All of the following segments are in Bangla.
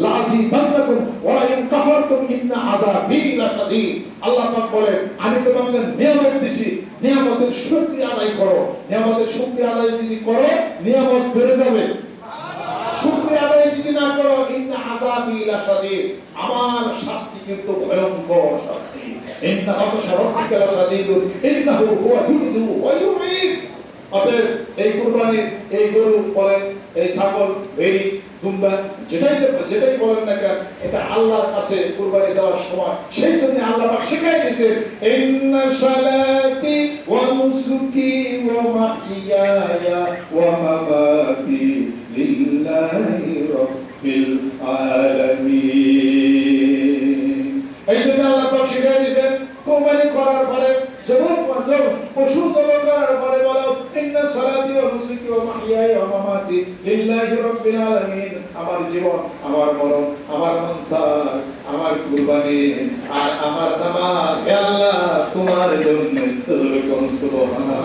লাযিদান্নাকুম ওয়া লা ইন কাফারতুম ইন্না আযাবি লাশাদীদ। আল্লাহ পাক বলেন আমি তোমাকে নিয়ামত দিছি, নিয়ামতের শুকরিয়া আদায় করো। নিয়ামতের শুকরিয়া আদায় যদি করো নিয়ামত বেড়ে যাবে, শুকরিয়া আদায় যদি না করো ইন্না আযাবি লাশাদীদ, আমার শাস্তি কিন্তু ভয়ঙ্কর শাস্তি। ইন্না বাতশা রাব্বিকা লাশাদীদ ইন্নাহু হুয়া ইউবদি ওয়া ইউঈদ। অতএব এই কুরবানির এই গরু বলেন, এই ছাগল, ভেড়ি, দুম্বা, যেটাই বলেন না কেন, এটা আল্লাহর কাছে কুরবানি দেওয়ার সময় সেই জন্য আল্লাহ পাক শিখাই দিয়েছেন ইন্না সালাতি ওয়া নুসুকি ওয়া মাহইয়ায়া ওয়া মামাতি লিল্লাহি রাব্বিল আলামিন। এই জন্য আল্লাহ পাক শিখাই দিয়েছেন কুরবানি করার পরে পশু জবাই করার পরে বলো ইন্না সালাতি ওয়া নুসুকি ওয়া মাহইয়ায়া ওয়া মামাতি লিল্লাহি রাব্বিল আলামিন। আমার জীবন, আমার মরণ, আমার সংসার, আমার কুরবানি আর আমার নামাজ হে আল্লাহ তোমার জন্য। সুবহানাল্লাহ।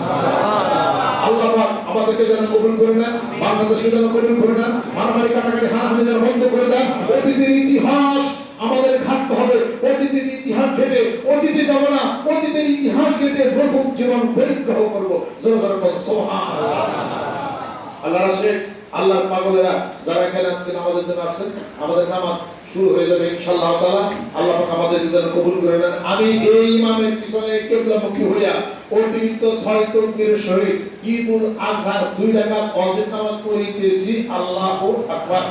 আল্লাহ পাক আমাদেরকে যেন কবুল করে নেন, বাংলাদেশকে যেন কবুল করে নেন, মারামারি কাটাকাটি হানাহানি যেন বন্ধ করে দেন। অতীতের ইতিহাস আমাদের ঘাটতে হবে, অতীতের ইতিহাস ঘেটে অতীতে যাব না, অতীতের ইতিহাস ঘেটে নতুন জীবন পরিগ্রহ করবো। জোরে জোরে বল সুবহানাল্লাহ। আল্লাহর রাসূল, আল্লাহর পাগলেরা যারা এখানে আজকে নামাজের জন্য আসছেন, আমাদের নামাজ শুরু হয়ে যাবে ইনশাআল্লাহ তাআলা। আল্লাহ পাক আমাদের যেন কবুল করে নেন। আমি এই ইমামের পিছনে কিবলামুখী হইয়া অতিরিক্ত 6 তাকবীরের সহিত ঈদুল আজহার 2 রাকাত ফজর নামাজ পড়িতেছি। আল্লাহু আকবার।